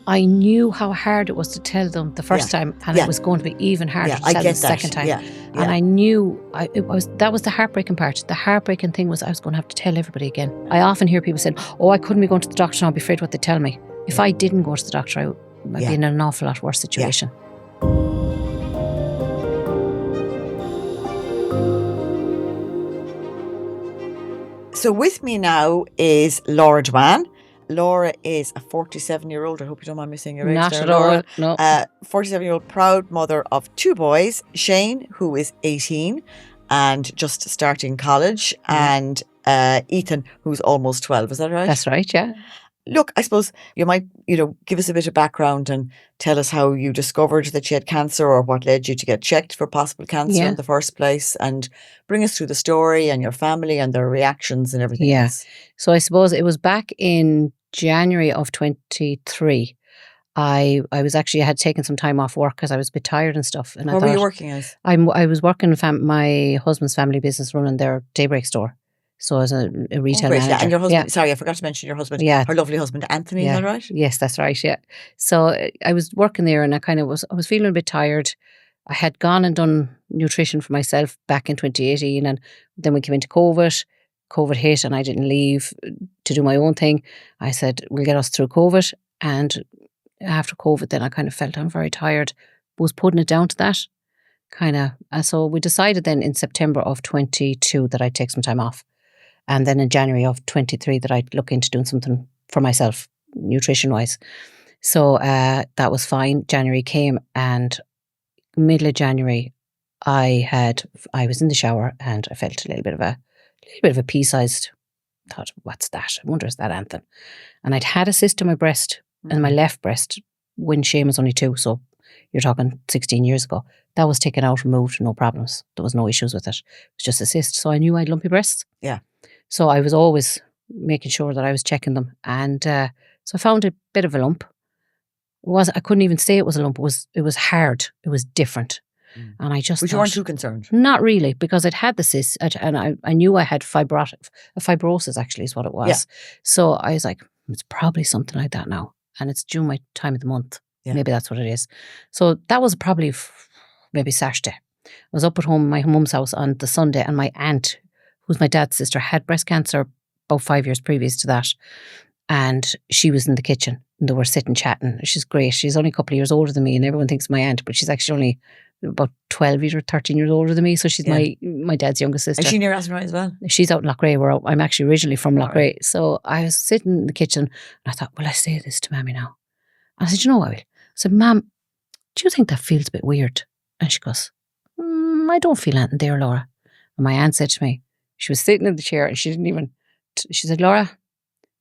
I knew how hard it was to tell them the first time, and it was going to be even harder to tell them the second time. And I knew that was the heartbreaking part. The heartbreaking thing was I was going to have to tell everybody again. I often hear people saying, "Oh, I couldn't be going to the doctor now, I'd be afraid what they tell me." If I didn't go to the doctor, I might be in an awful lot worse situation. So with me now is Laura Duane. Laura is a 47-year-old. I hope you don't mind me saying your age. Not at all, no. 47-year-old proud mother of 2 boys, Shane, who is 18 and just starting college, and Ethan, who's almost 12. Is that right? That's right, yeah. Look, I suppose you might, give us a bit of background and tell us how you discovered that you had cancer, or what led you to get checked for possible cancer in the first place, and bring us through the story and your family and their reactions and everything else. So I suppose it was back in January of 23. I had taken some time off work because I was a bit tired and stuff. And what were you working as? I was working my husband's family business, running their daybreak store. So as a retail manager. And your husband, sorry, I forgot to mention your husband, her lovely husband, Athenry, is that right? Yes, that's right, yeah. So I was working there, and I was feeling a bit tired. I had gone and done nutrition for myself back in 2018, and then we came into COVID. COVID hit and I didn't leave to do my own thing. I said, we'll get us through COVID. And after COVID, then I kind of felt I'm very tired. Was putting it down to that and so we decided then in September of 22 that I'd take some time off. And then in January of 23 that I'd look into doing something for myself, nutrition-wise. So that was fine. January came, and middle of January, I was in the shower and I felt a little bit of a pea-sized. Thought, what's that? I wonder, is that anything? And I'd had a cyst in my breast, and my left breast, when Shane was only 2, so you're talking 16 years ago. That was taken out, removed, no problems. There was no issues with it. It was just a cyst. So I knew I had lumpy breasts. Yeah. So I was always making sure that I was checking them. And so I found a bit of a lump. I couldn't even say it was a lump. It was hard. It was different. And I just But you weren't too concerned? Not really, because I'd had the cyst, and I knew I had fibrosis actually is what it was. Yeah. So I was like, it's probably something like that now. And it's due my time of the month. Yeah. Maybe that's what it is. So that was probably maybe Saturday. I was up at home, my mum's house, on the Sunday, and my aunt, who's my dad's sister, had breast cancer about 5 years previous to that. And she was in the kitchen, and they were sitting chatting. She's great. She's only a couple of years older than me, and everyone thinks my aunt, but she's actually only about 12 or 13 years older than me. So she's my dad's youngest sister. Is she near Athenry as well? She's out in Loughrea. I'm actually originally from Loughrea. So I was sitting in the kitchen, and I thought, will I say this to Mammy now? And I said, you know what I will. I said, Ma'am, do you think that feels a bit weird? And she goes, I don't feel anything there, Laura. And my aunt said to me, she was sitting in the chair, and she didn't even, she said, Laura,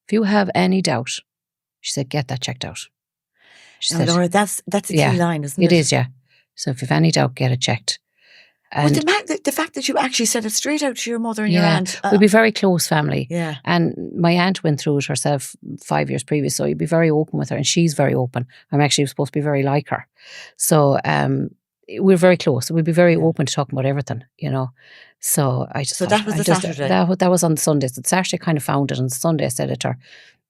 if you have any doubt, she said, get that checked out. She said, Laura, that's a key line, isn't it? It is, yeah. So if you've any doubt, get it checked. And the fact that you actually said it straight out to your mother and your aunt. We'd be very close family. Yeah. And my aunt went through it herself 5 years previous, so you'd be very open with her, and she's very open. I'm actually supposed to be very like her. So we're very close. We'd be very open to talking about everything, So I just So that was the Saturday? That was on the Sunday. So the Saturday kind of found it, and the Sunday I said it to her.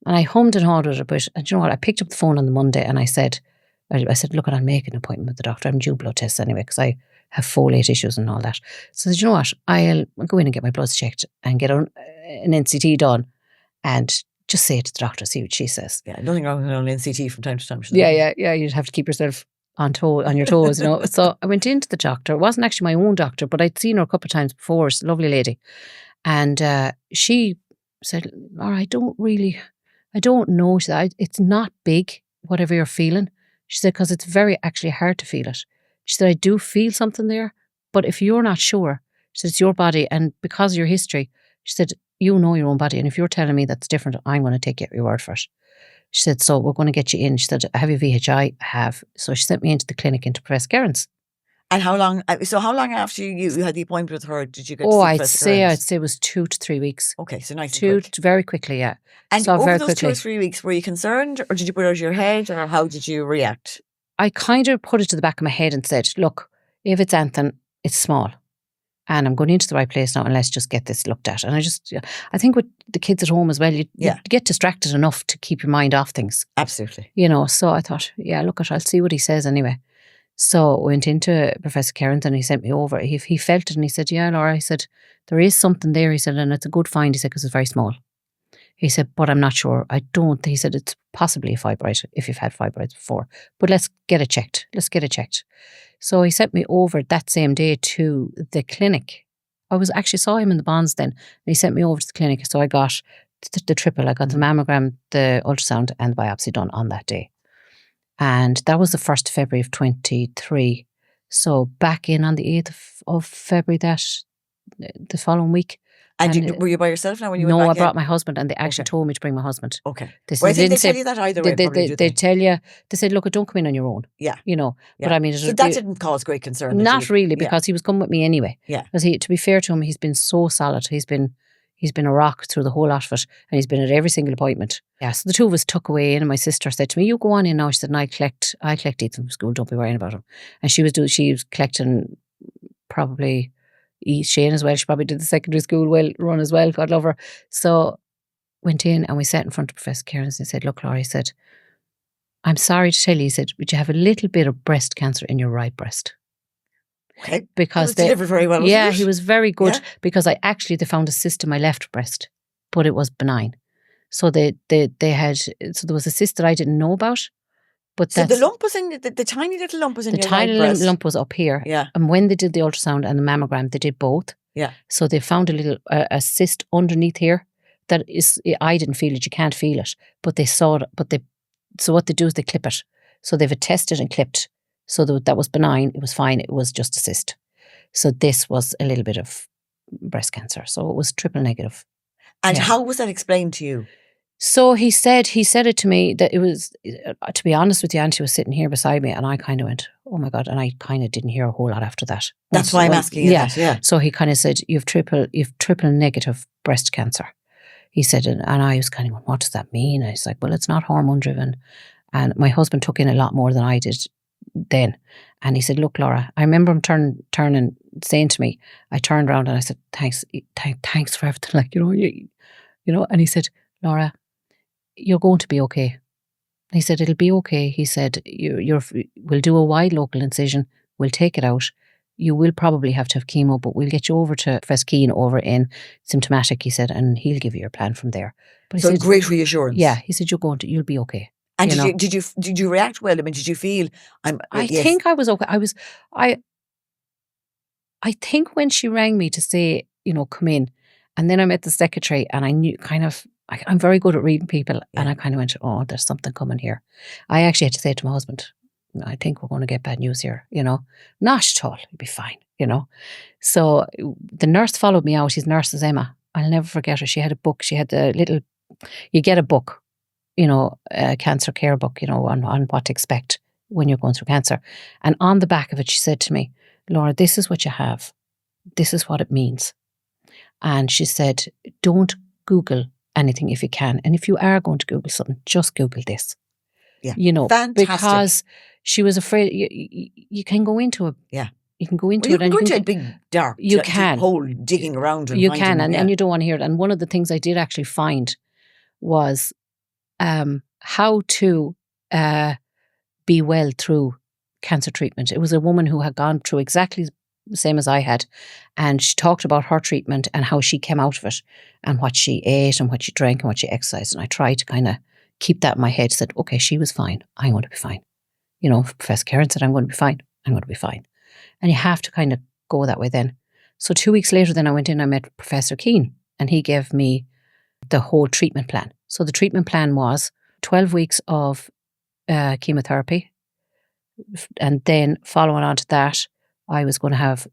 And I hummed and hawed with her, but and you know what? I picked up the phone on the Monday and I said, look, I'll make an appointment with the doctor. I'm due blood tests anyway, because I have folate issues and all that. So I said, you know what? I'll go in and get my bloods checked and get an NCT done, and just say it to the doctor, see what she says. Yeah, nothing wrong with an NCT from time to time. Yeah. You'd have to keep yourself on your toes, So I went into the doctor. It wasn't actually my own doctor, but I'd seen her a couple of times before. She's a lovely lady. And she said, I don't know. She said, it's not big, whatever you're feeling. She said, because it's very actually hard to feel it. She said, I do feel something there, but if you're not sure, she said, it's your body, and because of your history, she said, you know your own body, and if you're telling me that's different, I'm going to take your word for it. She said, so we're going to get you in. She said, have you VHI? I have. So she sent me into the clinic into Professor Gerrans. And how long after you had the appointment with her did you get to see Professor Gerrans? I'd say it was 2 to 3 weeks. Okay, so nice and quick. Very quickly, yeah. And over those 2 or 3 weeks, were you concerned, or did you put it out of your head, or how did you react? I kind of put it to the back of my head and said, look, if it's anything, it's small. and I'm going into the right place now, and let's just get this looked at. And I think with the kids at home as well, you get distracted enough to keep your mind off things. Absolutely. So I thought, I'll see what he says anyway. So I went into Professor Carrington, and he sent me over. He felt it, and he said, yeah, Laura, he said, there is something there, he said, and it's a good find, he said, because it's very small. He said, but I'm not sure. He said, it's possibly a fibroid if you've had fibroids before, but let's get it checked. So he sent me over that same day to the clinic. I actually saw him in the Bonds then, and he sent me over to the clinic. So I got the triple. I got the mammogram, the ultrasound, and the biopsy done on that day. And that was the 1st of February of 23. So back in on the 8th of February, the following week. And were you by yourself now when you went back? No, I brought my husband, and they actually told me to bring my husband. Okay. I think they tell you that either way. They tell you, they said, look, don't come in on your own. Yeah. But I mean, so that didn't cause great concern. Not really, because he was coming with me anyway. Yeah. Because to be fair to him, he's been so solid. He's been a rock through the whole lot of it, and he's been at every single appointment. Yeah. So the two of us took away in, and my sister said to me, "You go on in now." She said, "And I collect Ethan from school. Don't be worrying about him." And she was collecting probably Shane as well. She probably did the secondary school run as well. God love her. So went in, and we sat in front of Professor Cairns, and he said, "Look, Laura," he said, "I'm sorry to tell you," he said, "but you have a little bit of breast cancer in your right breast." Okay. Because they delivered very well. Yeah, he was very good, because they found a cyst in my left breast, but it was benign. So they had, so there was a cyst that I didn't know about. But so the lump was in the tiny little lump was in your right breast. The tiny lump was up here. Yeah. And when they did the ultrasound and the mammogram, they did both. Yeah. So they found a cyst underneath here that is, I didn't feel it. You can't feel it, but they saw it. So what they do is they clip it. So they've attested and clipped. So that was benign. It was fine. It was just a cyst. So this was a little bit of breast cancer. So it was triple negative. And how was that explained to you? So he said it to me that it was, to be honest with you, Auntie was sitting here beside me, and I kind of went, oh my God, and I kind of didn't hear a whole lot after that. That's why I'm asking you that, yeah. So he kind of said, you've triple negative breast cancer. He said, and I was kind of going, what does that mean? And I was like, well, it's not hormone driven. And my husband took in a lot more than I did then. And he said, look, Laura, I remember him turning, saying to me, I turned around and I said, thanks for everything. Like, and he said, Laura, you're going to be okay. He said, it'll be okay. He said, we'll do a wide local incision. We'll take it out. You will probably have to have chemo, but we'll get you over to Professor Keane over in symptomatic, he said, and he'll give you your plan from there. But he said, great reassurance. Yeah, he said, you'll be okay. And did you react well? I mean, did you feel? I think I was okay. I think when she rang me to say, come in, and then I met the secretary, and I knew I'm very good at reading people, and I kind of went, oh, there's something coming here. I actually had to say to my husband, I think we're going to get bad news here, Not at all, it'll be fine, So the nurse followed me out. His nurse is Emma. I'll never forget her. She had a book. She had you get a book, a cancer care book, on what to expect when you're going through cancer. And on the back of it, she said to me, Laura, this is what you have. This is what it means. And she said, don't Google anything if you can. And if you are going to Google something, just Google this. Yeah. Fantastic. Because she was afraid you can go into it. Yeah. You can go into it. You can go into a big dark hole digging around. And you don't want to hear it. And one of the things I did actually find was how to be well through cancer treatment. It was a woman who had gone through exactly the same as I had, and she talked about her treatment and how she came out of it and what she ate and what she drank and what she exercised. And I tried to kind of keep that in my head, said, okay, she was fine. I'm going to be fine. Professor Karen said, I'm going to be fine. I'm going to be fine. And you have to kind of go that way then. So 2 weeks later, then I went in, I met Professor Keane, and he gave me the whole treatment plan. So the treatment plan was 12 weeks of chemotherapy. And then following on to that, I was going to have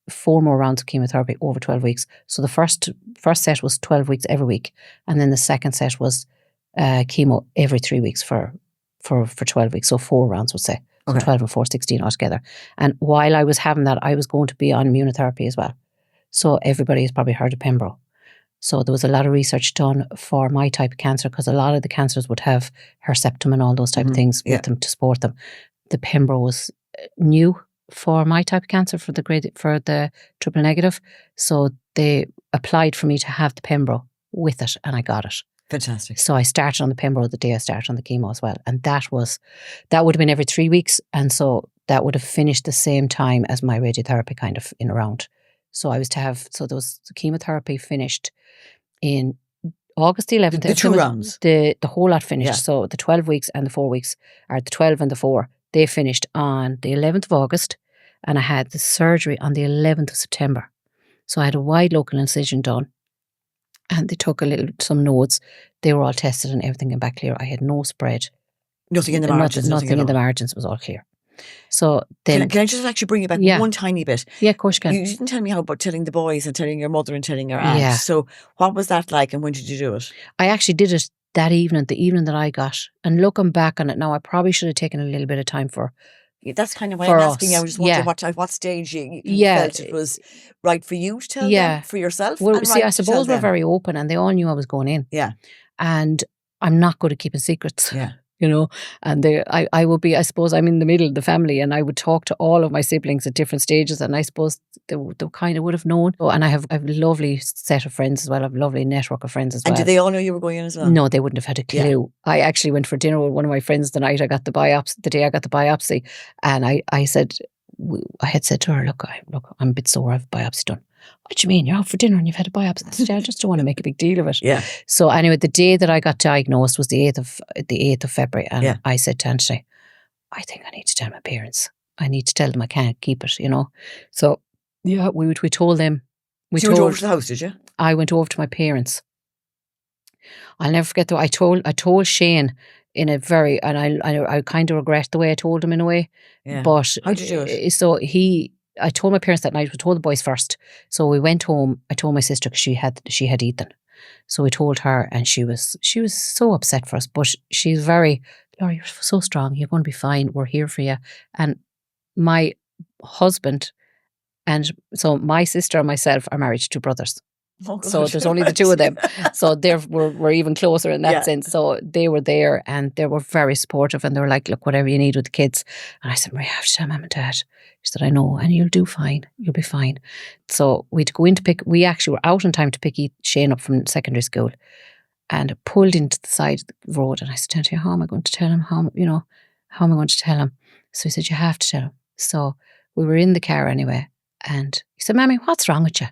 4 more rounds of chemotherapy over 12 weeks. So the first set was 12 weeks every week. And then the second set was chemo every 3 weeks for 12 weeks. So 4 rounds, would say. So 12 and 4, 16 altogether. And while I was having that, I was going to be on immunotherapy as well. So everybody has probably heard of pembro. So there was a lot of research done for my type of cancer, because a lot of the cancers would have Herceptin and all those type of things with them to support them. The pembro was new. for my type of cancer, for the triple negative. So they applied for me to have the pembro with it, and I got it. Fantastic. So I started on the pembro the day I started on the chemo as well. And that would have been every 3 weeks. And so that would have finished the same time as my radiotherapy, kind of in around. So I was to have, the chemotherapy finished in August the 11th. The 2 rounds. The whole lot finished. Yeah. So the 12 weeks and the 4 weeks, or the 12 and the 4, they finished on the 11th of August. And I had the surgery on the 11th of September. So I had a wide local incision done. And they took some nodes. They were all tested and everything came back clear. I had no spread. Nothing in the margins. Nothing in the margins. It was all clear. So then, can I just actually bring you back one tiny bit? Yeah, of course you can. You didn't tell me how about telling the boys and telling your mother and telling your aunt. Yeah. So what was that like, and when did you do it? I actually did it that evening, the evening that I got. And looking back on it now, I probably should have taken a little bit of time for. That's kind of why I'm asking. I was wondering at what stage you felt it was right for you to tell them, for yourself. Well, and see, right I suppose we're very open, and they all knew I was going in. Yeah. And I'm not good at keeping secrets. Yeah. You know, and I would be, I suppose I'm in the middle of the family, and I would talk to all of my siblings at different stages, and I suppose they kind of would have known. Oh, and I have a lovely set of friends as well. I have a lovely network of friends as well. And did they all know you were going in as well? No, they wouldn't have had a clue. Yeah. I actually went for dinner with one of my friends the night I got the biopsy, the day I got the biopsy, and I had said to her, look, I'm a bit sore, I have a biopsy done. What do you mean? You're out for dinner and you've had a biopsy? I said, I just don't want to make a big deal of it. Yeah. So anyway, the day that I got diagnosed was the 8th of February. And I said to Anthony, I think I need to tell my parents. I need to tell them I can't keep it, you know. So yeah, we told them. So you went over to the house, did you? I went over to my parents. I'll never forget though, I told Shane in a very, and I kind of regret the way I told him in a way. Yeah. But how did you do it? So I told my parents that night. We told the boys first. So we went home. I told my sister because she had Ethan. So we told her, and she was so upset for us. But she's very, Laura, you're so strong. You're going to be fine. We're here for you. And my husband, and so my sister and myself are married to 2 brothers. Oh, so there's only the 2 of them. So we're even closer in that sense. So they were there, and they were very supportive, and they were like, look, whatever you need with the kids. And I said, Maria, I have to tell Mum and Dad. She said, I know, and you'll do fine. You'll be fine. So we'd go in to we actually were out in time to pick Shane up from secondary school, and pulled into the side of the road. And I said, Auntie, how am I going to tell him? How am I going to tell him? So he said, you have to tell him. So we were in the car anyway, and he said, Mammy, what's wrong with you?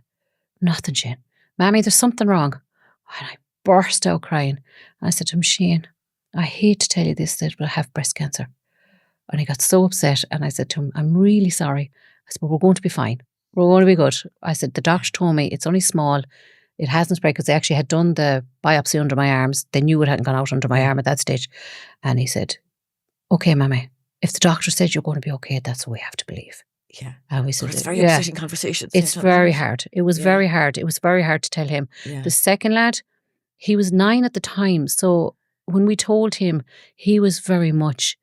Nothing, Shane. Mammy, there's something wrong. And I burst out crying. And I said to him, Shane, I hate to tell you this, that I have breast cancer. And he got so upset. And I said to him, I'm really sorry. I said, but we're going to be fine. We're going to be good. I said, the doctor told me it's only small. It hasn't spread, because they actually had done the biopsy under my arms. They knew it hadn't gone out under my arm at that stage. And he said, okay, Mammy, if the doctor said you're going to be okay, that's what we have to believe. Yeah. And we said, it's very upsetting conversations. It's very hard. It was very hard. It was very hard to tell him. Yeah. The second lad, he was 9 at the time. So when we told him, he was very much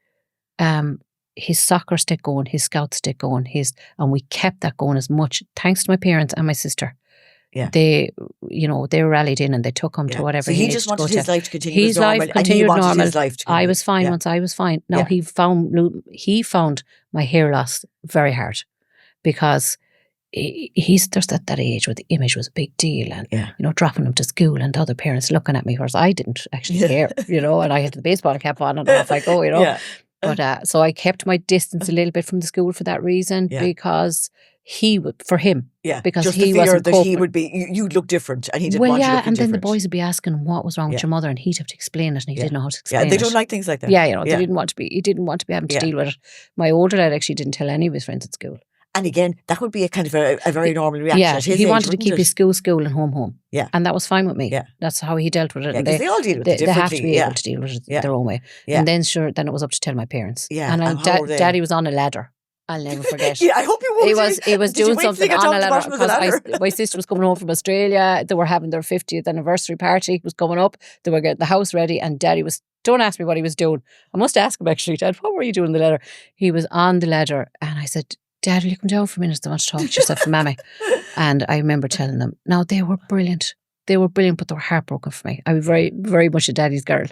his soccer stick going, his scout stick going, and we kept that going as much, thanks to my parents and my sister. Yeah. They rallied in and they took him to whatever. So he just wanted his life to continue his life continued normal. His life to I was fine once I was fine. Now he found my hair loss very hard, because there's that age where the image was a big deal, and dropping him to school and other parents looking at me, whereas I didn't actually care, and I had the baseball cap on and off I go, But so I kept my distance a little bit from the school for that reason, because for him. Yeah, because just he the fear wasn't that coping. he would be, you'd look different, and he didn't want you looking and then different. the boys would be asking what was wrong with your mother, and he'd have to explain it, and he didn't know how to explain it. Yeah, they don't like things like that. Yeah, they didn't want to be. He didn't want to be having to deal with it. My older lad actually didn't tell any of his friends at school. And again, that would be a kind of a very normal reaction. Yeah, at his he age, wanted to keep his school, and home. Yeah, and that was fine with me. Yeah, that's how he dealt with it. Yeah, because they all deal with it differently. They have to be able to deal with it their own way. Yeah. And then then it was up to tell my parents. Yeah, and Daddy was on a ladder. I'll never forget. Yeah, I hope you won't. He was doing something on a ladder, because my sister was coming home from Australia. They were having their 50th anniversary party. Was coming up. They were getting the house ready, and Daddy was. Don't ask me what he was doing. I must ask him actually, Dad. What were you doing on the ladder? He was on the ladder, and I said, Dad, will you come down for a minute? I want to talk to yourself and Mammy. And I remember telling them. Now they were brilliant. They were brilliant, but they were heartbroken for me. I was very, very much a daddy's girl,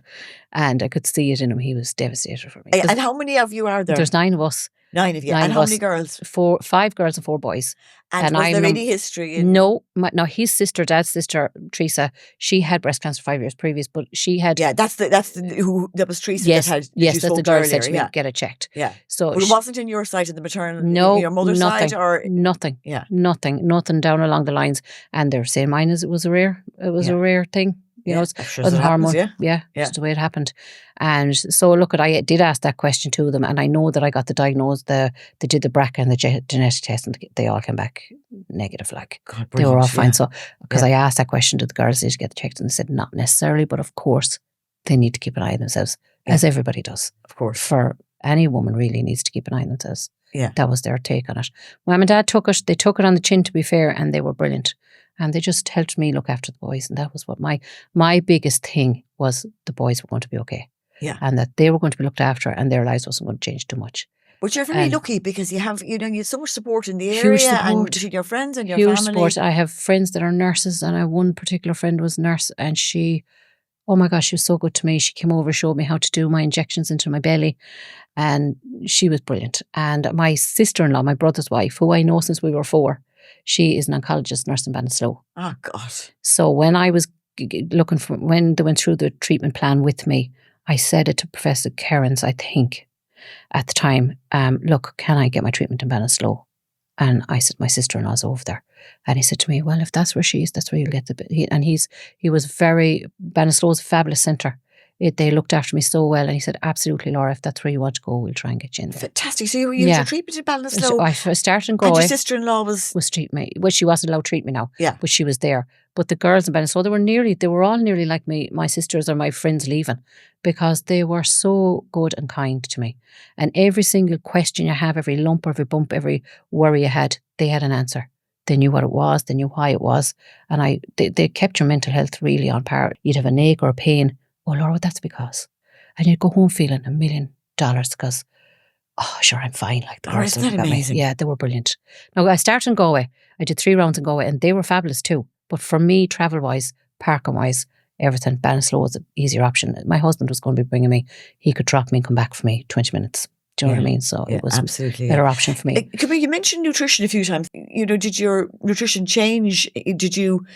and I could see it in him. He was devastated for me. And how many of you are there? There's 9 of us. 9 of you. 9 And of how us. many girls? 5 girls and 4 boys. And was there any history in... No. Now, his sister, Dad's sister, Teresa, she had breast cancer 5 years previous, but she had... Yeah, that was Teresa Yes, that had... yes, that's the girl said to me, yeah. get it checked. Yeah. So But it wasn't in your side of the maternal... No, your mother's nothing, side, or... Nothing. Yeah. Nothing down along the lines. And they were saying mine was a rare thing. You know, it wasn't hormone. Yeah, just the way it happened. And so, look, I did ask that question to them, and I know that I got the diagnosis. They did the BRCA and the genetic test, and they all came back negative. Like, God, they were all fine. So, because I asked that question to the girls, did you get checked? And they said not necessarily, but of course, they need to keep an eye on themselves, as everybody does. Of course, for any woman really needs to keep an eye on themselves. Yeah, that was their take on it. Mum and Dad took it. They took it on the chin, to be fair, and they were brilliant. And they just helped me look after the boys. And that was what my biggest thing was, the boys were going to be okay. Yeah. And that they were going to be looked after and their lives wasn't going to change too much. But you're very lucky because you have, you have so much support in the huge area support. And between your friends and your huge family. Support. I have friends that are nurses, and I have one particular friend was a nurse, and she, oh my gosh, she was so good to me. She came over, showed me how to do my injections into my belly, and she was brilliant. And my sister-in-law, my brother's wife, who I know since we were 4, she is an oncologist nurse in Ballinasloe. Oh, God. So when I was looking for, when they went through the treatment plan with me, I said it to Professor Recurrence, I think, at the time, look, can I get my treatment in Ballinasloe? And I said, my sister-in-law's over there. And he said to me, well, if that's where she is, that's where you'll get he was Ballinasloe's a fabulous centre. They looked after me so well, and he said, absolutely, Laura, if that's where you want to go, we'll try and get you in there. Fantastic. So you used your treatment in Ballinasloe. So I started in Galway. And your sister-in-law was treating me. Well, she wasn't allowed to treat me now. Yeah. But she was there. But the girls in Ballinasloe, they were all nearly like me, my sisters or my friends leaving, because they were so good and kind to me. And every single question you have, every lump, every bump, every worry you had, they had an answer. They knew what it was, they knew why it was. And they kept your mental health really on par. You'd have an ache or a pain. Oh, Laura, that's because. And you'd go home feeling $1 million because, oh, sure, I'm fine. Like the isn't that amazing? Yeah, they were brilliant. Now, I started in Galway. I did 3 rounds in Galway, and they were fabulous too. But for me, travel-wise, parking-wise, everything, Ballinasloe was an easier option. My husband was going to be bringing me. He could drop me and come back for me 20 minutes. Do you know what I mean? So it was absolutely a better option for me. You mentioned nutrition a few times. You know, did your nutrition change? Did you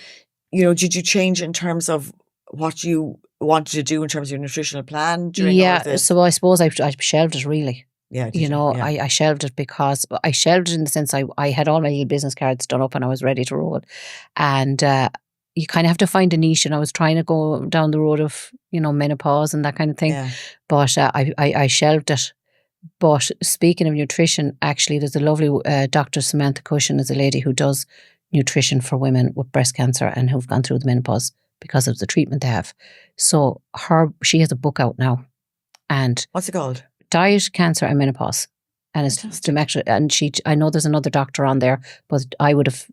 change in terms of what you wanted to do in terms of your nutritional plan during all of this? So I suppose I shelved it really. Yeah, I shelved it because I shelved it in the sense I had all my little business cards done up and I was ready to roll. And you kind of have to find a niche, and I was trying to go down the road of, menopause and that kind of thing. Yeah. But I shelved it. But speaking of nutrition, actually, there's a lovely Dr. Samantha Cushion is a lady who does nutrition for women with breast cancer and who've gone through the menopause because of the treatment they have. So she has a book out now. And what's it called? Diet, Cancer and Menopause. And it's Demetra, and I know there's another doctor on there, but I would have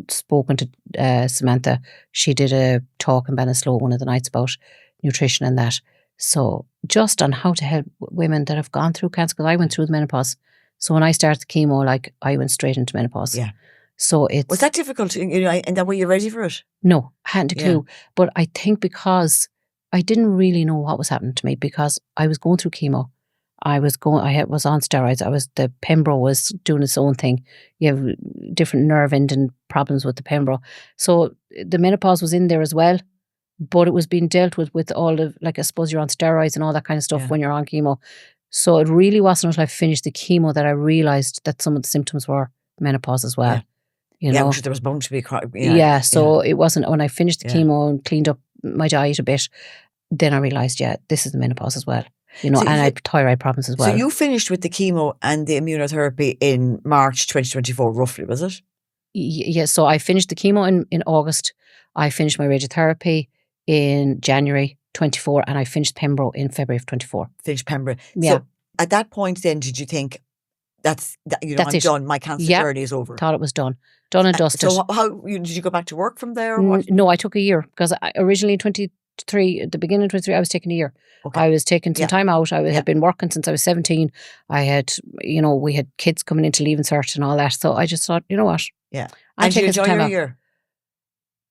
spoken to Samantha. She did a talk in Ballinasloe one of the nights about nutrition and that. So just on how to help women that have gone through cancer, because I went through the menopause. So when I started the chemo, I went straight into menopause. Yeah. So was that difficult? And then were you ready for it? No, I hadn't a clue. Yeah. But I think because I didn't really know what was happening to me, because I was going through chemo. I was on steroids. The pembro was doing its own thing. You have different nerve ending problems with the pembro. So the menopause was in there as well. But it was being dealt with all of, I suppose you're on steroids and all that kind of stuff when you're on chemo. So it really wasn't until I finished the chemo that I realised that some of the symptoms were menopause as well. Yeah, I'm sure there was bound to be. It wasn't, when I finished the chemo and cleaned up my diet a bit, then I realised, this is the menopause as well. And I had thyroid problems as well. So you finished with the chemo and the immunotherapy in March 2024, roughly, was it? Yeah, so I finished the chemo in August. I finished my radiotherapy in January 24, and I finished pembro in February of 24. Finished pembro. Yeah. So at that point then, did you think, that's I'm done, my cancer journey is over? Thought it was done and dusted. So how did you go back to work from there? Or what? No, I took a year, because originally in 23, at the beginning of 23, I was taking a year. Okay. I was taking some time out. I had been working since I was 17. I had, we had kids coming into leaving cert and all that. So I just thought, you know what? Yeah. And did you enjoy your year?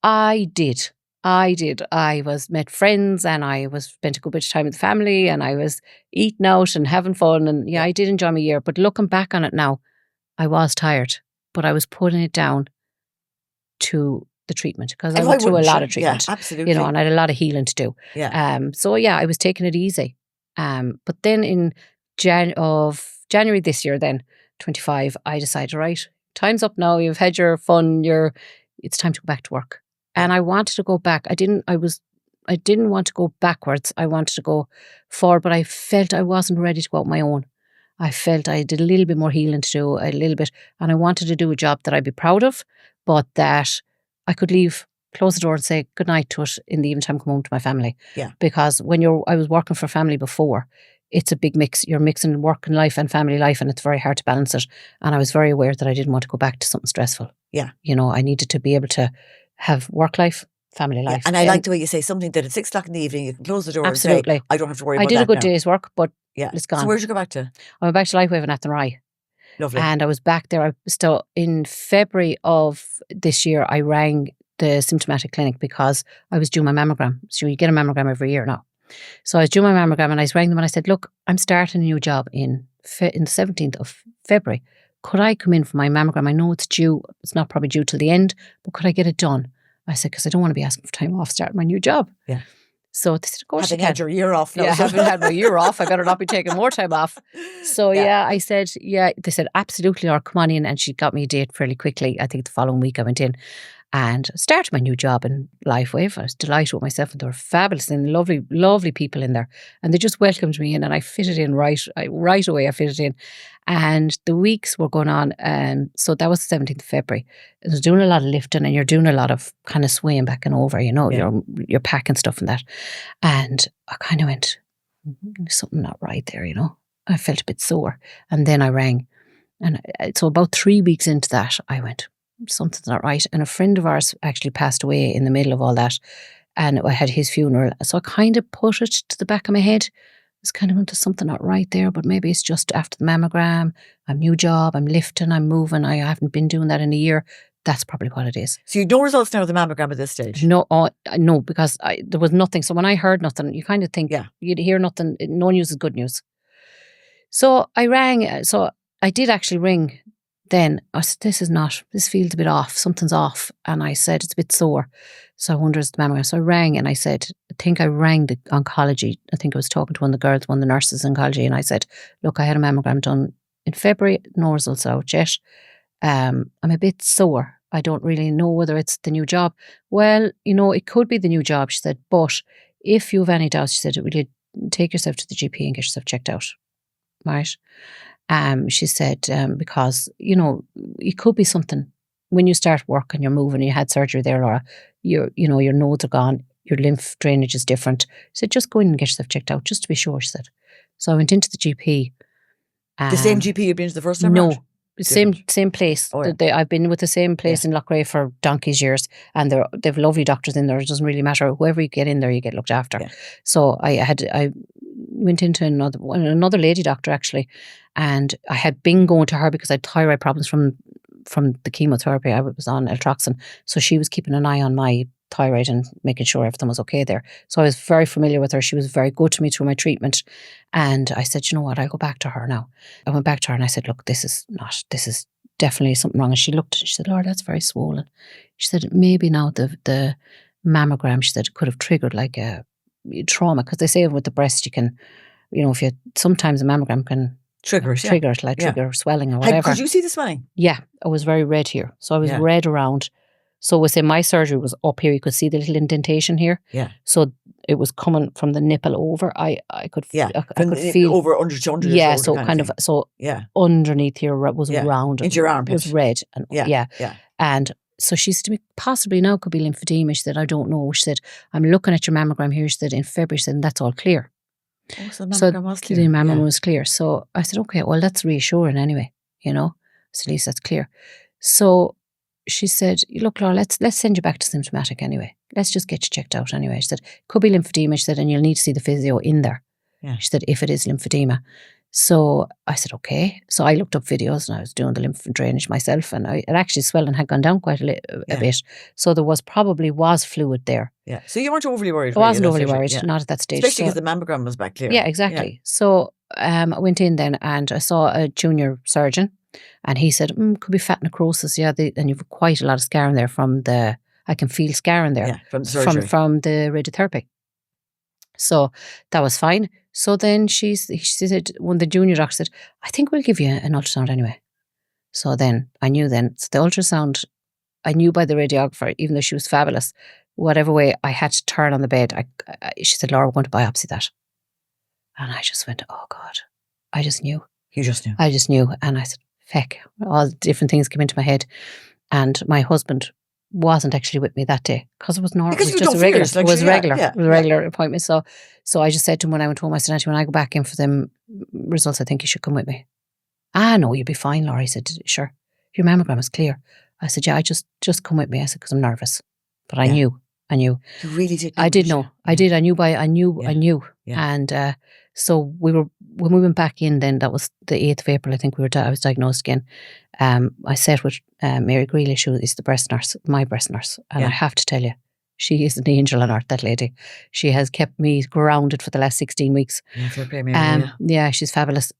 I did. I did. I met friends and I spent a good bit of time with the family and I was eating out and having fun. And yeah, I did enjoy my year. But looking back on it now, I was tired, but I was putting it down to the treatment because I went through a lot of treatment. Yeah, absolutely. And I had a lot of healing to do. Yeah. So yeah, I was taking it easy. But then in January this year, then 25, I decided, right, time's up now. You've had your fun. It's time to go back to work. And I wanted to go back. I didn't want to go backwards. I wanted to go forward, but I felt I wasn't ready to go out on my own. I felt I did a little bit more healing to do, a little bit, and I wanted to do a job that I'd be proud of, but that I could leave, close the door and say goodnight to it in the evening time, come home to my family. Yeah. Because I was working for family before, it's a big mix. You're mixing work and life and family life, and it's very hard to balance it. And I was very aware that I didn't want to go back to something stressful. Yeah. I needed to be able to have work life, family life. Yeah. And I like the way you say something that at 6 o'clock in the evening, you can close the door absolutely. and say, I don't have to worry about that. I did a good now. day's work, but yeah. It's gone. So where did you go back to? I went back to Lifewave in Athenry. Lovely. And I was back there. I was still in February of this year, I rang the symptomatic clinic because I was due my mammogram. So you get a mammogram every year now. So I was due my mammogram and I rang them and I said, look, I'm starting a new job in the 17th of February. Could I come in for my mammogram? I know it's due. It's not probably due till the end, but could I get it done? I said, because I don't want to be asking for time off starting my new job. Yeah. So they said, of course having had your year off now. Yeah, having had my year off, I better not be taking more time off. So I said, they said, absolutely, or come on in. And she got me a date fairly quickly. I think the following week I went in and started my new job in Lifewave. I was delighted with myself and they were fabulous and lovely, lovely people in there. And they just welcomed me in and I fitted in right away. I fitted in. And the weeks were going on. So that was the 17th of February. I was doing a lot of lifting and you're doing a lot of kind of swaying back and over, you're packing stuff and that. And I kind of went, something not right there, I felt a bit sore. And then I rang. And so about 3 weeks into that, I went, something's not right. And a friend of ours actually passed away in the middle of all that. And I had his funeral. So I kind of put it to the back of my head. It's kind of into something not right there, but maybe it's just after the mammogram. I'm new job, I'm lifting, I'm moving. I haven't been doing that in a year. That's probably what it is. So you no results now of the mammogram at this stage? No, no, because there was nothing. So when I heard nothing, you kind of think you'd hear nothing. No news is good news. So I rang. So I did actually ring. Then I said, this feels a bit off. Something's off. And I said, it's a bit sore. So I wonder, is the mammogram? So I rang and I said, I rang the oncology. I think I was talking to one of the nurses in oncology. And I said, look, I had a mammogram done in February. No results out yet. I'm a bit sore. I don't really know whether it's the new job. Well, it could be the new job, she said. But if you have any doubts, she said, will you take yourself to the GP and get yourself checked out? Right? She said, because, it could be something. When you start work and you're moving, you had surgery there, Laura, your nodes are gone, your lymph drainage is different. She said, just go in and get yourself checked out, just to be sure, she said. So I went into the GP. The same GP you've been to the first time? No, same place. Oh, yeah. I've been with the same place in Loughrea for donkey's years, and they've lovely doctors in there. It doesn't really matter. Whoever you get in there, you get looked after. Yeah. So I went into another lady doctor actually, and I had been going to her because I had thyroid problems from the chemotherapy. I was on Eltroxin, so she was keeping an eye on my thyroid and making sure everything was okay there. So I was very familiar with her. She was very good to me through my treatment. And I said, you know what, I'll go back to her now. I went back to her and I said, look, this is definitely something wrong. And she looked and she said, Lord, that's very swollen. She said, maybe now the mammogram, she said, it could have triggered like a trauma. Because they say with the breast, you can, sometimes a mammogram can trigger swelling or whatever. Could you see the swelling? Yeah, I was very red here. So I was red around. So we say my surgery was up here. You could see the little indentation here. Yeah. So it was coming from the nipple over. I could I could feel over under yeah. So kind of underneath here was round into your armpit. It was red and and so she said to me, possibly now could be lymphedema. She said, I don't know. She said, I'm looking at your mammogram here. She said in February. She said, and that's all clear. Oh, so the mammogram was clear. The mammogram was clear. So I said, okay, well that's reassuring anyway. So at least that's clear. So she said, look, Laura, let's send you back to symptomatic anyway. Let's just get you checked out anyway. She said, could be lymphedema. She said, and you'll need to see the physio in there. Yeah. She said, if it is lymphedema. So I said, okay. So I looked up videos and I was doing the lymph drainage myself, and it actually swelling had gone down quite a bit. So there was fluid there. Yeah. So you weren't overly worried. I wasn't overly worried, not at that stage. Especially because the mammogram was back clear. Yeah, exactly. Yeah. So I went in then and I saw a junior surgeon, and he said, could be fat necrosis. Yeah, and you've quite a lot of scarring there I can feel scarring there. Yeah, from the surgery. From the radiotherapy. So that was fine. So then she said, one of the junior doctors said, I think we'll give you an ultrasound anyway. So then I knew so the ultrasound, I knew by the radiographer, even though she was fabulous, whatever way I had to turn on the bed, she said, Laura, we're going to biopsy that. And I just went, oh God, I just knew. You just knew. I just knew. And I said, feck, all different things came into my head. And my husband wasn't actually with me that day because it was normal. Because it was just a regular. Fears, like, it was regular. Yeah, it was a regular appointment. So I just said to him when I went home, I said, Auntie, when I go back in for them results, I think you should come with me. No, you'll be fine, Laura. He said, sure. Your mammogram is clear. I said, yeah, just come with me. I said, because I'm nervous. But I knew. You really did know. I did know. I did. I knew. I knew. Yeah. And so when we went back in then, that was the 8th of April, I think I was diagnosed again. I sat with Mary Greeley, who is the breast nurse, my breast nurse. And I have to tell you, she is an angel on earth, that lady. She has kept me grounded for the last 16 weeks. Yeah, fair play, Mary. Yeah, she's fabulous.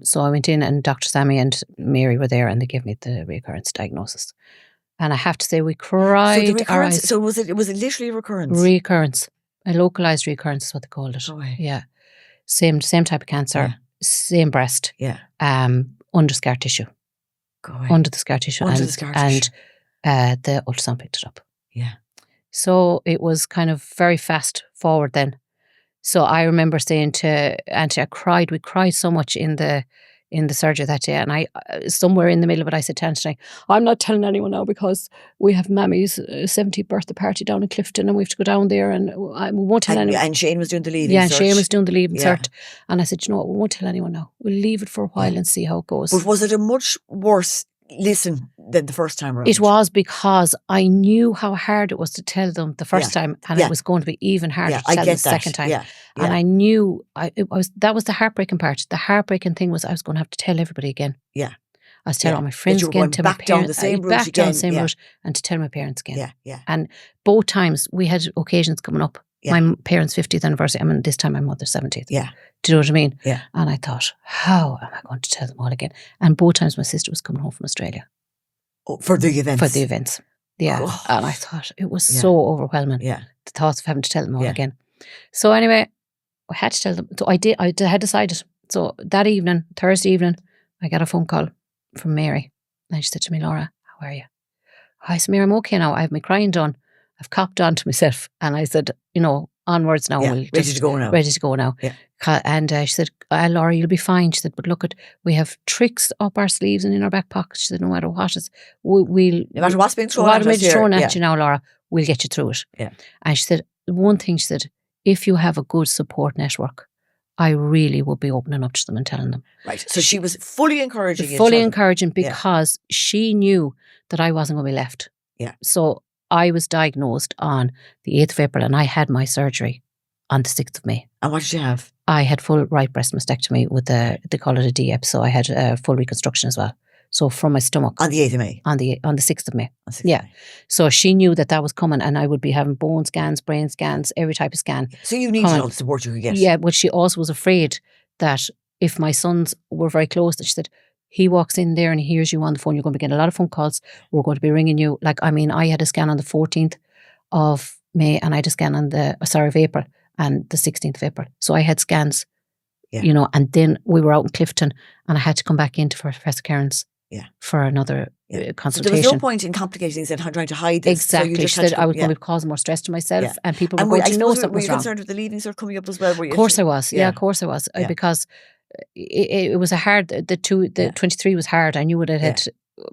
So I went in and Dr. Sammy and Mary were there and they gave me the recurrence diagnosis. And I have to say, we cried. So the recurrence, so was it literally a recurrence? Recurrence. A localized recurrence is what they called it. Oh, yeah. Same type of cancer, same breast. Yeah. Under scar tissue. Under the scar tissue. Under the scar tissue. And the ultrasound picked it up. Yeah. So it was kind of very fast forward then. So I remember saying to Auntie, we cried so much in the surgery that day, and I somewhere in the middle of it I said to Auntie, I'm not telling anyone now because we have Mammy's 70th birthday party down in Clifton and we have to go down there and we won't tell anyone. And Shane was doing the leaving cert. Yeah, Shane was doing the leaving cert. And I said, you know what, we won't tell anyone now. We'll leave it for a while and see how it goes. But was it a much worse than the first time around? It was, because I knew how hard it was to tell them the first time, and it was going to be even harder to tell them the second time. Yeah. And I knew that was the heartbreaking part. The heartbreaking thing was I was going to have to tell everybody again. Yeah. I was telling all my friends again, to my parents, down the same route, and to tell my parents again. Yeah, yeah. And both times we had occasions coming up. Yeah. My parents' 50th anniversary, this time my mother's 70th. Yeah. Do you know what I mean? Yeah. And I thought, how am I going to tell them all again? And both times my sister was coming home from Australia. Oh, for the events? For the events. Yeah. Oh. And I thought it was so overwhelming. Yeah. The thoughts of having to tell them all again. So anyway, I had to tell them. So I had decided. So that evening, Thursday evening, I got a phone call from Mary. And she said to me, Laura, how are you? I said, Mary, I'm okay now. I have my crying done. I've copped on to myself. And I said, onwards now. Yeah, ready to go now. Ready to go now. Yeah. And she said, Laura, you'll be fine. She said, but look, we have tricks up our sleeves and in our back pockets. She said, no matter what is, no matter what's being thrown at you now, Laura, we'll get you through it. Yeah. And she said, one thing, she said, if you have a good support network, I really would be opening up to them and telling them. Right. So she was fully encouraging you. Fully encouraging, because she knew that I wasn't going to be left. Yeah. So I was diagnosed on the 8th of April and I had my surgery on the 6th of May. And what did you have? I had full right breast mastectomy with they call it a DEP, so I had a full reconstruction as well. So from my stomach. On the 8th of May? On the 6th of May. Yeah. So she knew that was coming and I would be having bone scans, brain scans, every type of scan. So you needed all the support you could get. Yeah, but she also was afraid that if my sons were very close, that she said, he walks in there and he hears you on the phone, you're going to be getting a lot of phone calls, we're going to be ringing you. I had a scan on the 14th of May and I had a scan on of April and the 16th of April. So I had scans, and then we were out in Clifton and I had to come back in for Professor Cairns for another consultation. So there was no point in complicating things and trying to hide this. Exactly. So she said I was going to be causing more stress to myself and people were going to know something was wrong. Were you concerned with the leaving sort of coming up as well? Of course I was. Yeah, of course I was. Because it was a hard, the 23 was hard. I knew what it had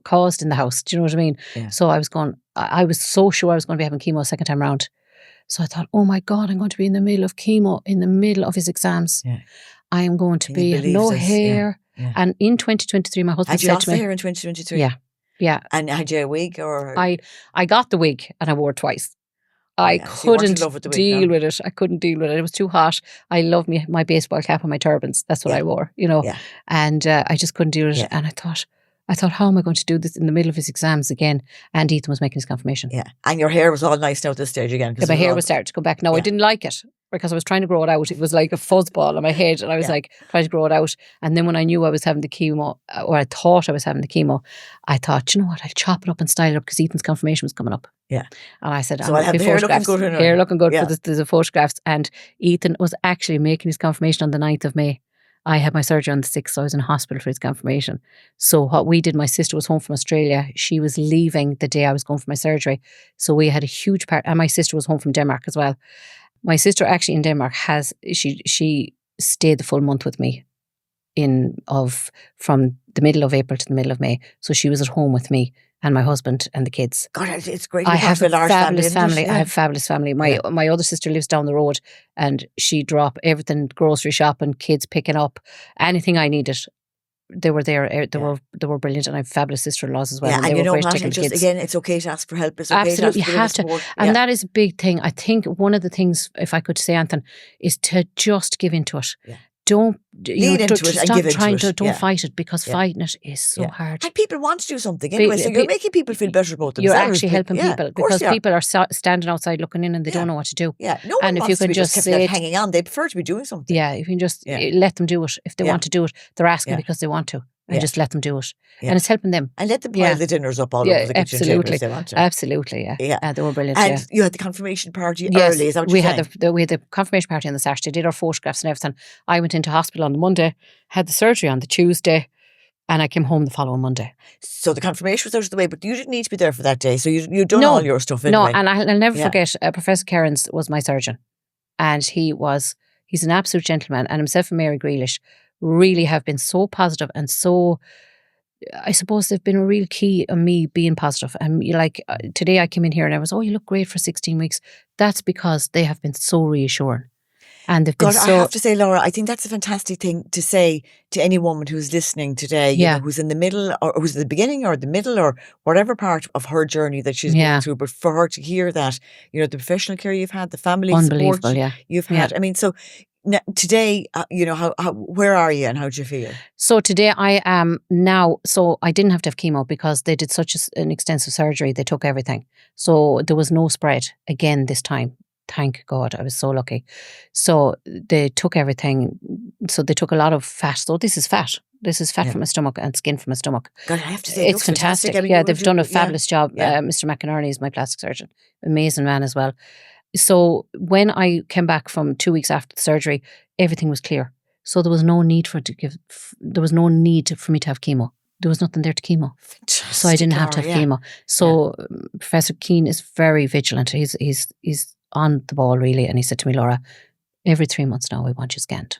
caused in the house. Do you know what I mean? Yeah. So I was so sure I was going to be having chemo a second time round. So I thought, oh my God, I'm going to be in the middle of chemo, in the middle of his exams. Yeah. I am going to be no hair. Yeah. And in 2023, my husband said to me. Had you lost the hair in 2023? Yeah. Yeah. And had you a wig or? I got the wig and I wore it twice. I So you weren't in couldn't love with the wig, deal no? with it. I couldn't deal with it. It was too hot. I love my baseball cap and my turbans. That's what I wore, Yeah. and I just couldn't do it. Yeah. And I thought, how am I going to do this in the middle of his exams again? And Ethan was making his confirmation. Yeah. And your hair was all nice now at this stage again. My hair was starting to come back. No, I didn't like it because I was trying to grow it out. It was like a fuzzball on my head, and I was like trying to grow it out. And then when I knew I was having the chemo, or I thought I was having the chemo, I thought, you know what, I'll chop it up and style it up because Ethan's confirmation was coming up. Yeah. And I said, so I have the hair looking good. Hair looking good for the photographs. And Ethan was actually making his confirmation on the 9th of May. I had my surgery on the 6th, so I was in hospital for his confirmation. So what we did, my sister was home from Australia. She was leaving the day I was going for my surgery. So we had a huge part, and my sister was home from Denmark as well. My sister actually in Denmark she stayed the full month with me from the middle of April to the middle of May. So she was at home with me and my husband and the kids. God, it's great. I have a fabulous family. Yeah. I have a fabulous family. My other sister lives down the road, and she dropped everything, grocery shopping, kids picking up, anything I needed. They were there. They were brilliant, and I have fabulous sister-in-laws as well. Yeah, and you they know were what? great Just again, it's okay to ask for help. It's okay absolutely, to you have to, and that is a big thing. I think one of the things, if I could say, Anthony, is to just give into it. Yeah. Don't lean into it and give into it. Don't fight it, because fighting it is so hard. And people want to do something anyway, so you're making people feel better about themselves. You're actually helping people, because people are standing outside looking in and they don't know what to do. Yeah, no one wants to be just hanging on. They prefer to be doing something. Yeah, if you can just let them do it. If they want to do it, they're asking because they want to. And just let them do it. And it's helping them. And let them pile the dinners up all over the kitchen table if they want to. Absolutely, yeah. They were brilliant. And you had the confirmation party early, is that what you're saying? We had the confirmation party on the Saturday, did our photographs and everything. I went into hospital on the Monday, had the surgery on the Tuesday, and I came home the following Monday. So the confirmation was out of the way, but you didn't need to be there for that day. So you'd done all your stuff anyway. No, and I'll never forget, Professor Cairns was my surgeon. And he's an absolute gentleman. And himself and Mary Grealish really have been so positive and so... I suppose they've been a real key on me being positive. And today I came in here and I was, you look great for 16 weeks. That's because they have been so reassuring. And they've been I have to say, Laura, I think that's a fantastic thing to say to any woman who's listening today, you know, who's in the middle or who's at the beginning or the middle or whatever part of her journey that she's going through. But for her to hear that, you know, the professional care you've had, the family support you've had. I mean, so today, you know, where are you and how do you feel? So today I am now, so I didn't have to have chemo because they did such an extensive surgery. They took everything. So there was no spread again this time. Thank God. I was so lucky. So they took everything. So they took a lot of fat. So this is fat. This is fat from my stomach and skin from my stomach. God, I have to say, it's fantastic. I mean, they've done a fabulous job. Mr. McInerney is my plastic surgeon. Amazing man as well. So when I came back from 2 weeks after the surgery, everything was clear. So there was no need for me to have chemo. There was nothing there to chemo. Fantastic, so I didn't have to have chemo. So Professor Keane is very vigilant. He's on the ball really. And he said to me, Laura, every 3 months now I want you scanned.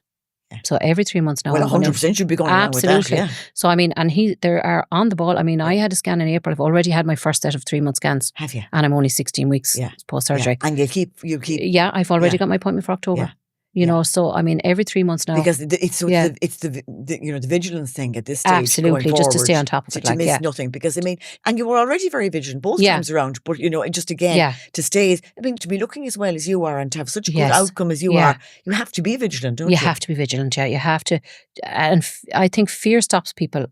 Yeah. So every 3 months now. Well, 100% you'd be going along with that. Yeah. So I mean, and they are on the ball. I mean, I had a scan in April. I've already had my first set of 3 month scans. Have you? And I'm only 16 weeks post surgery. Yeah. And you keep. Yeah, I've already got my appointment for October. Yeah. You know, so I mean, every 3 months now. Because it's the you know, the vigilance thing at this stage. Absolutely, just to stay on top of it. To miss nothing. Because I mean, and you were already very vigilant both times around. But you know, and just again to stay. I mean, to be looking as well as you are and to have such a good outcome as you are, you have to be vigilant, don't you? You have to be vigilant. Yeah, you have to. And I think fear stops people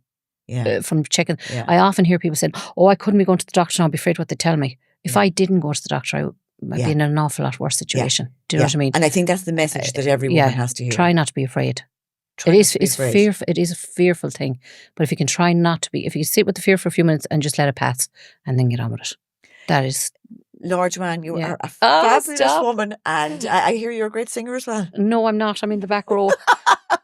from checking. Yeah. I often hear people saying, "Oh, I couldn't be going to the doctor now. I'd be afraid what they tell me." If I didn't go to the doctor, I'd be in an awful lot worse situation. Do you know what I mean? And I think that's the message that every woman has to hear. Try not to be afraid. It's fearful. It is a fearful thing. But if you can try not to be, if you sit with the fear for a few minutes and just let it pass and then get on with it. That is... Lord Duane, you are a fabulous woman, and I hear you're a great singer as well. No, I'm not. I'm in the back row.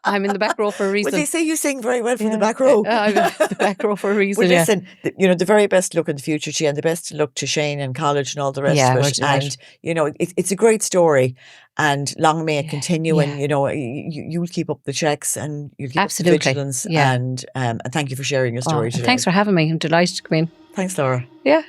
I'm in the back row for a reason. Well, they say you sing very well from the back row. I'm in the back row for a reason. Well, listen, you know, the very best luck in the future to you, and the best luck to Shane and college and all the rest of it. And you know, it's a great story, and long may it continue. And you know, you'll keep up the checks and you'll keep up the vigilance. And thank you for sharing your story today. Thanks for having me. I'm delighted to come in. Thanks, Laura. Yeah.